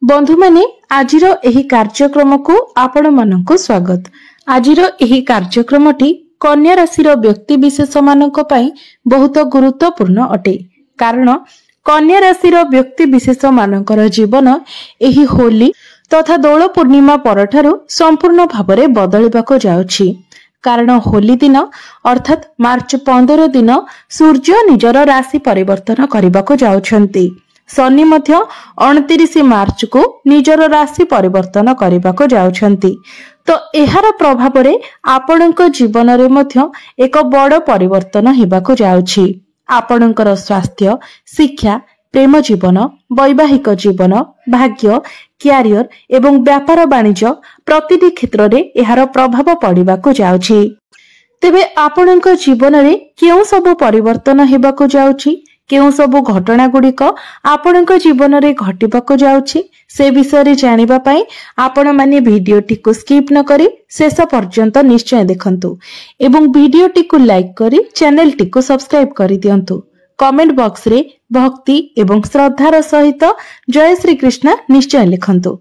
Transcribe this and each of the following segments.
बंधु माने आजिर एही कार्यक्रम को आपण मानक स्वागत। आजिर एही कार्यक्रमटी कन्या राशि व्यक्ति विशेष मानक पई बहुत गुरुत्वपूर्ण अटे। कारण कन्या राशि व्यक्ति विशेष मानकर जीवन एही होली तथा दोल पूर्णिमा परठारु संपूर्ण भावरे बदलिबाको जाउछि। कारण होली दिन अर्थात मार्च 15 दिन सूर्य निजर राशि परिवर्तन करबाको जाउछन्ति। शनि मध्य 29 मार्च को निजर राशि परिवर्तन करबाको जाउछन्ति। तो एहार प्रभाव रे आपणक जीवन रे मध्य एक बड़ परिवर्तन हेबाको जाउछि। आपणकर स्वास्थ्य, शिक्षा, प्रेम जीवन, वैवाहिक जीवन, भाग्य, क्यारियर एवं व्यापार वाणिज्य प्रतिटी क्षेत्र रे एहार प्रभाव पड़िबाको जाउछि। तेबे आपणक जीवन रे केउ सब परिवर्तन हेबाको जाउछि, केउ सब घटना गुड़िक आपणक जीवन रे घटिबाको जाउछि, से विषय रे जानिबा पई आपण माने भिडियोटी को स्किप न करी शेष पर्यंत निश्चय देखंतु एवं भिडियोटी को लाइक करी चैनल टी को सब्सक्राइब करि दियंतु। कमेंट बॉक्स रे भक्ति एवं श्रद्धार सहित जय श्री कृष्ण निश्चय लिखंतु।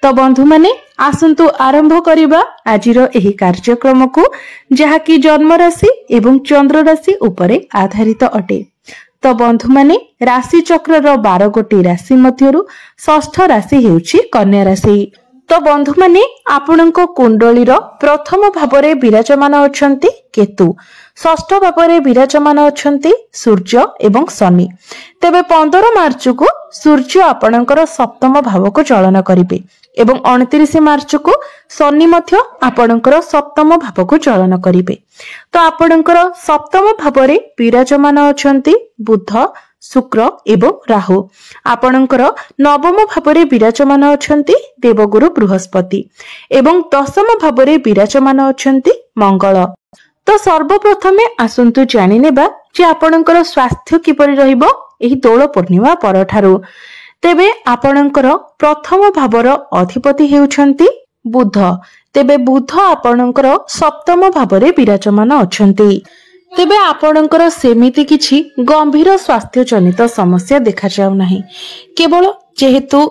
तो बंधु माने आसंतु आरंभ करिबा आजिर एही कार्यक्रम को, जहा कि जन्म राशि एवं चंद्र राशि उपरे आधारित अटे। तो बंधु माने राशि चक्र 12 गोटी राशि मध्यरु षष्ठ राशि हेउछि कन्या राशि। तो बंधु माने आपणक कुंडलीर प्रथम भावरे विराजमान अछंती केतु, षष्ठ भावरे विराजमान अछंती सूर्य एवं शनि। तेबे 15 मार्च को सूर्य आपणकर सप्तम भाव को चलन करिवे एवं 29 मार्च को शनि मध्य आपणकर सप्तम भाव को चलन करिवे। तो आपणकर सप्तम भावरे विराजमान अछंती बुध, शुक्र एवं राहु। आपणकर नवम भावरे विराजमान अछंती देवगुरु बृहस्पति एवं दशम भावरे विराजमान अछंती मंगल। तो सर्वप्रथमे आसंतु जानि नेबा जे आपणकर स्वास्थ्य किपरि रहिबो एही दोल पूर्णिमा परठारु। तेबे आपणकर प्रथम भावर अधिपति हेउछंती बुध। तेबे बुध आपणकर सप्तम भावरे विराजमान अछंती। तेबे आपणकर सेमिति किछि गंभीर स्वास्थ्य जनित समस्या देखा जाउ नाही। केवल जेहेतु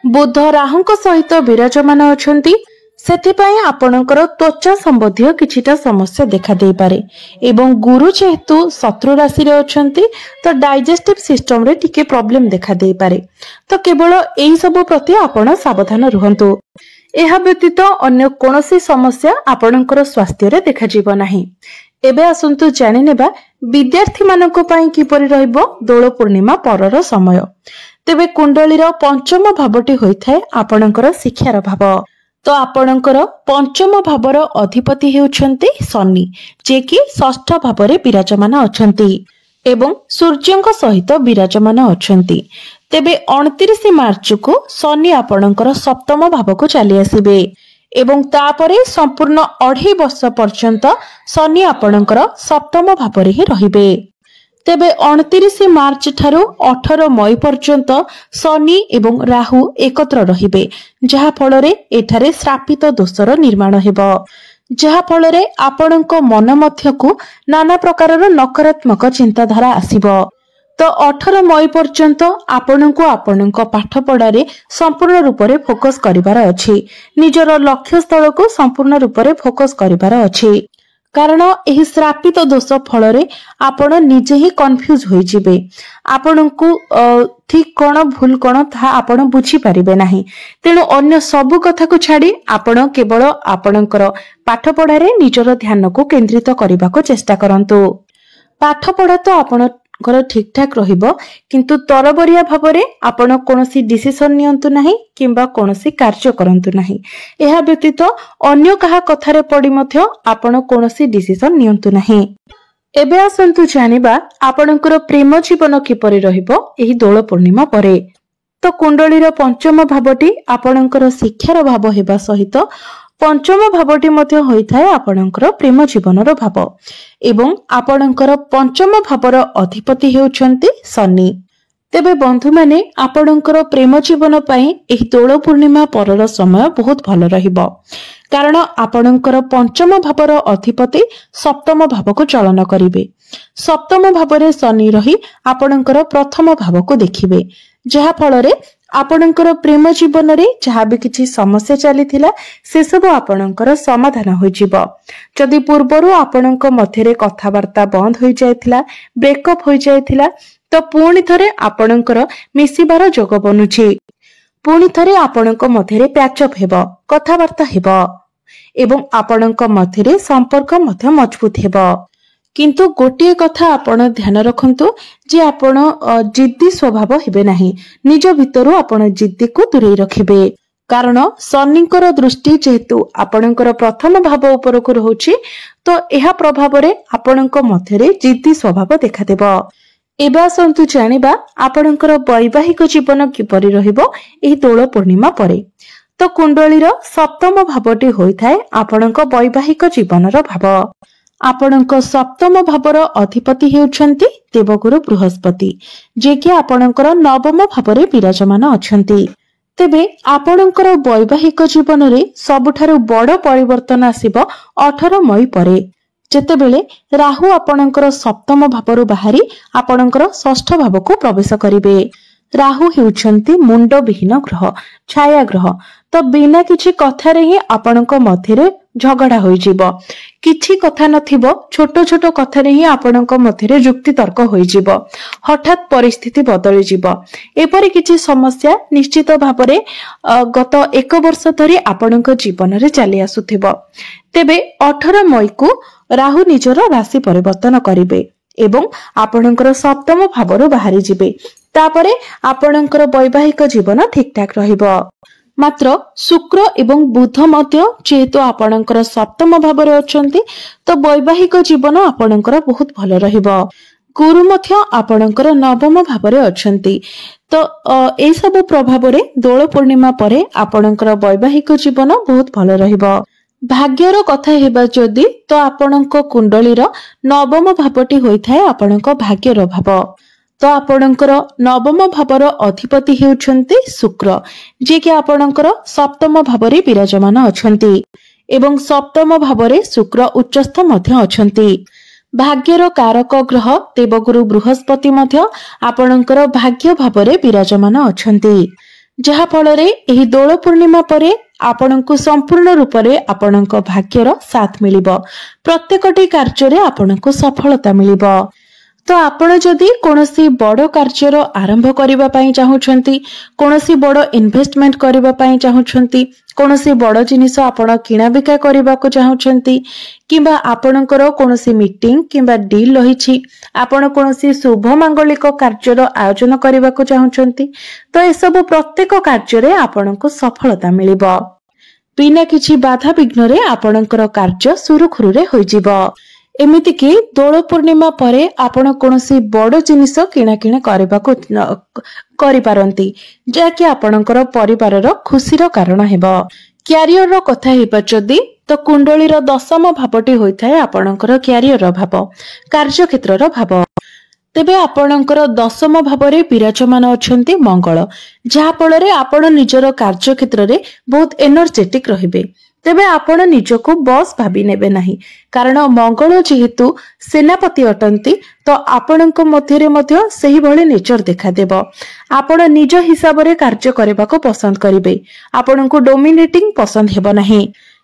बुध राहुଙ୍କ सहित विराजमान अछंती सेथिपाई आपणकर त्वचा संबंधी किछिटा समस्या देखा दे पारे एवं गुरु जेहेतु शत्रु राशि रे अछंती तो डाइजेस्टिव सिस्टम रे टिके प्रॉब्लम देखा दे पारे। तो केवल एही सब प्रति आपण सावधान रहंतु। एहा व्यतीत अन्य कोनोसी समस्या आपणकर स्वास्थ्य रे देखा जीव नाही। एबे आसंतु जानि नेबा विद्यार्थी मानको पई किपरि रहइबो दोल पूर्णिमा परर समय। तेबे कुंडलीर पंचम भावटी होइथाय आपणकर शिक्षार भाव। तो आपणकर पंचम भावर अधिपति हेउछंती शनि, जे कि षष्ठ भावरे विराजमान अछंती एवं सूर्यଙ୍କ सहित विराजमान अछंती। तेबे 29 मार्च को शनि आपणकर सप्तम भाव को चली आसीबे एवं तापरे संपूर्ण 2.5 वर्ष पर्यंत शनि आपणकर सप्तम भावरे ही रहिबे। तेबे 29 मार्च ठारू 18 मई पर्यंत शनि एवं राहु एकत्र रहिबे, जहा फलरे एठारे श्रापित दोषर निर्माण हेबो, जहा फलरे आपणक मन मध्यकु नाना प्रकारर नकारात्मक चिंताधारा आसीबो। तो 18 मई पर्यंत आपणक आपणक पाठ पढ़ारे संपूर्ण रूप से फोकस करिवार अछि। निजर लक्ष्य स्थल को संपूर्ण रूप से फोकस करिवार अछि। कारण एही श्रापित दोष फलरे आपण निजे ही कंफ्यूज होई जिबे। आपणकु ठीक कोन भूल कोन ता आपण बुझी परिबे नाही। तेणु अन्य सब कथा को छाडी आपण केवल आपणकर पाठ पढ़ारे निजर ध्यान को केंद्रित करबा को चेष्टा करंतु। पाठ पढ़ा तो आपण घर ठीक ठाक रहिबो, किंतु तरबरिया भावरे आपण कोनोसी डिसिजन नियंतु नाही किंबा कोनोसी कार्य करंतु नाही। एहा व्यतीत अन्य कहा कथारे पड़ी मध्य आपण कोनोसी डिसिजन नियंतु नाही। एबे आसंतु जानिबा आपणकर प्रेम जीवन किपरि रहिबो एही दोल पूर्णिमा परे। तो कुंडलीर पंचम भावटी आपणकर शिक्षार भाव हेबा सहित पंचम भावटी मध्य होइथाय आपणकर प्रेम जीवनर भाव एवं आपणकर पंचम भावर अधिपति हेउछंती शनि। तेबे बंधु माने आपणकर प्रेम जीवन पई एही दोल पूर्णिमा परर समय बहुत भल रहिबो। कारण आपणकर पंचम भावर अधिपति सप्तम भाव को चलन करिवे। सप्तम भावरे शनि रही आपणकर प्रथम भाव को देखिबे, जहा फलरे आपणकर प्रेम जीवन रे जहाँ भी किसी समस्या चली से सब आपणकर समाधान हो जदि पूर्वर आपणक मध्य कथबार्ता बंद हो जाइथिला ब्रेकअप हो जाइथिला तो पुणी थरे आपणकर मिसिबार जोग बनुछि पुणी थरे आपणक मध्य पैचअप हेबो कथबार्ता हेबो एवं आपणक मध्य संपर्क मध्य मजबूत हेबो किंतु गोटे कथा आपण ध्यान रखंतु जे आपण जिद्दी स्वभाव हेबे नाही निज भितरु आपण जिद्दी को दूरे रखिबे कारण शनिकर दृष्टि जेहेतु आपणकर प्रथम भाव उपर को रहउछि तो एहा प्रभाव रे आपणक मध्यरे जिद्दी स्वभाव देखा देबो। एबा आसंतु जानिबा आपणकर वैवाहिक जीवन किपरि रहिबो एही दोल पूर्णिमा परे। तो कुंडलीर सप्तम भावटी होइथाय आपणक वैवाहिक जीवनर भाव। आपणक सप्तम भावर अधिपति हेउछन्ति देवगुरु बृहस्पति जे कि आपणकर नवम भावरे विराजमान अछन्ति। तेबे आपणकर वैवाहिक जीवन रे सबुठारु बड़ परिवर्तन आसीबो 18 मई परे जेतेबेले राहु आपणकर सप्तम भावरु बाहरी आपणकर षष्ठ भावको प्रवेश करिवे। राहु हेउछन्ति मुंड विहीन ग्रह छाया ग्रह तो बिना किछि कथारे ही आपणक मध्यरे झगड़ा होई जीवो किछि कथा नथिबो छोट छोट कथारे ही आपणक मध्यरे युक्ति तर्क होई जीवो हठात परिस्थिति बदली जीवो एपरि किछि समस्या निश्चित भाबरे गत 1 वर्ष धरि आपणक जीवन रे चली आसुथिबो। तेबे 18 मई को राहु निजर राशि परिवर्तन करिवे एवं आपणकर सप्तम भावरु बाहरी जिवे तापरे आपणकर वैवाहिक जीवन ठीक ठाक रहिबो। मात्र शुक्र एवं बुध मध्य जेहेतु आपणकर सप्तम भावरे अछंती तो वैवाहिक जीवन आपणकर बहुत भल रहिबो। गुरु मध्य आपणकर नवम भावरे अछंती तो ए सब प्रभाव रे दोल पूर्णिमा परे आपणकर वैवाहिक जीवन बहुत भल रहिबो। भाग्यर कथा हेबा जदि तो आपणक कुंडलीर नवम भावटी होइथाय आपणक भाग्यर भाव। तो आपणकर नवम भावर अधिपति हेउछन्ति शुक्र जे कि आपणकर सप्तम भावरे विराजमान अछन्ति एवं सप्तम भावरे शुक्र उच्चस्थ मध्य अछन्ति। भाग्यर कारक ग्रह देवगुरु बृहस्पति मध्य आपणकर भाग्य भावरे विराजमान अछन्ति जहा फल रे एही दोल पूर्णिमा परे आपणको संपूर्ण रूप रे आपणक भाग्यर साथ मिलिबो प्रत्येकटी कार्य रे आपणको सफलता मिलिबो। तो आपण जदि कोनोसी बड़ कार्यर आरंभ करिबा पई चाहुछंती कोनोसी बड़ इन्वेस्टमेंट करिबा पई चाहुछंती कोनोसी बड़ जिनिस आपण किना बिका करिबा को चाहुछंती किबा आपणकर कोनोसी मीटिंग किबा डील रहिछि आपण कोनोसी शुभ मांगलिक कार्यर आयोजन करिबा को चाहुछंती तो ए सब प्रत्येक कार्य रे आपणको सफलता मिलिबो बिना किछि बाधा विघ्न रे आपणकर कार्य सुरुखुरु रे होई जिवो। एमिति कि दोल पूर्णिमा परे आपण कोनोसी बड़ जिनिस किना किना करबा को करि पारंती जाकि आपणकर परिवारर खुशीर कारण हेबो। क्यारियर रो कथा हेबा जदि तो कुंडलीर दशम भावटी होइथाय आपणकर क्यारियर भाव कार्य क्षेत्रर भाव। तेबे आपणकर दशम भावरे विराजमान अछंती मंगल जहा फल रे आपण निजर कार्य क्षेत्र रे बहुत एनर्जेटिक रहिबे। तेबे आपण निजको बॉस भाबी नेबे नाही कारण मंगल जेहेतु सेनापति अटंती तो आपणक मध्यरे मध्य सही भली नेचर देखा देबो। आपण निज हिसाब रे कार्य करबाको पसंद करिवे आपणको डोमिनेटिंग पसंद हेबो नाही।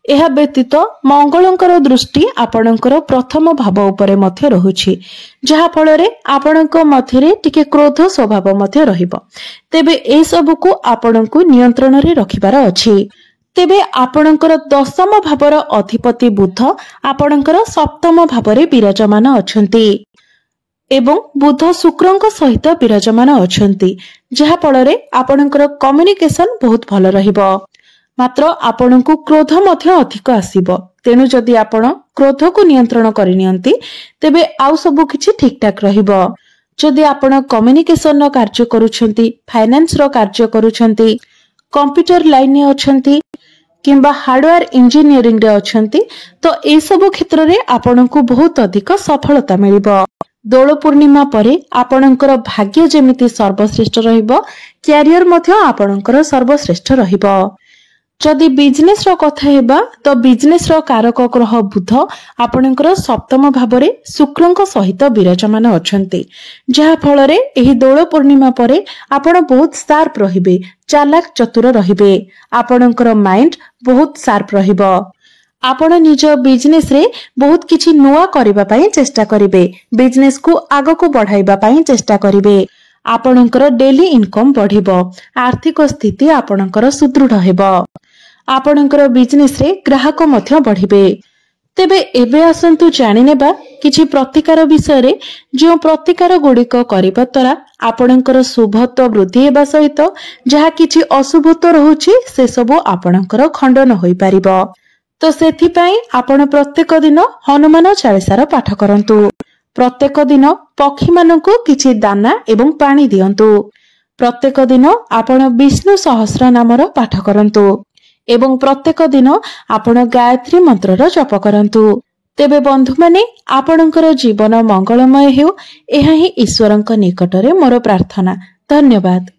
एहा व्यतीत मंगलंकर दृष्टि आपणकर प्रथम भाव उपरे मध्य रहुछि जहा फल रे आपणक मध्यरे टिके क्रोध स्वभाव मध्य रहिबो। तेबे ए सब को आपणको नियंत्रण रे रखिबार अछि। तेबे आपणकर दशम भावर अधिपति बुध आपणकर सप्तम भावरे विराजमान अछंती एवं बुध शुक्रंक सहित विराजमान अछंती जहा फल रे आपणकर कम्युनिकेशन बहुत भल रहिबो। मात्र आपणको क्रोध मध्य अधिक आसीबो तेनु जदि आपण क्रोध को नियंत्रण करि नियंती तेबे आउ सब किछि ठीक ठाक रहिबो। जदि आपण कम्युनिकेशन रो कार्य करूछंती फाइनेंस रो कार्य करूछंती कंप्यूटर लाइन ने अछंती किंबा हार्डवेयर इंजीनियरिंग रे अछंती तो ए सब क्षेत्र रे आपणको बहुत अधिक सफलता मिलिबो। दोल पूर्णिमा परे आपणकर भाग्य जेमिति सर्वश्रेष्ठ रहिबो क्यारियर मध्य आपणकर सर्वश्रेष्ठ रहिबो। जदि बिजनेस रो कथा हेबा तो बिजनेस रो कारक ग्रह बुध आपणकर सप्तम भाव शुक्रଙ୍କ सहित विराजमान अछंती, जहा फल रे एही दोल पूर्णिमा परे आपण बहुत शार्प रहिबे, चालाक चतुर रहिबे, आपणकर माइंड बहुत शार्प रहिबो। आपण निज बिजनेस रे बहुत किछि नुआ करिबा पई चेष्टा करिवे, बिजनेस को आगो को बढ़ाइबा पई चेष्टा करिवे, आपणकर डेली इनकम बढ़िबो, आर्थिक स्थिति आपणकर सुदृढ़ हेबो, आपणकर बिजनेस रे ग्राहक मध्य बढ़िबे। तेबे एबे आसंतु जानि नेबा किछि प्रतिकार विषय रे, जो प्रतिकार गुड़िक करिबा द्वारा आपणकर शुभत्व वृद्धि हेबा सहित जहा किछि अशुभत्व रहुछि से सब आपणकर खंडन होई परिबो। तो सेथि पई आपण प्रत्येक दिन हनुमान चालीसार पाठ करंतु, प्रत्येक दिन पक्षी मानकु किछि दाना एवं पानी दियंतु, प्रत्येक दिन आपण विष्णु सहस्र नामर पाठ करंतु एवं प्रत्येक दिन आपण गायत्री मंत्रर जप करंतु। तेबे बंधु माने आपणकर जीवन मंगलमय हेउ, एहा ही ईश्वरंक निकटरे मोर प्रार्थना। धन्यवाद।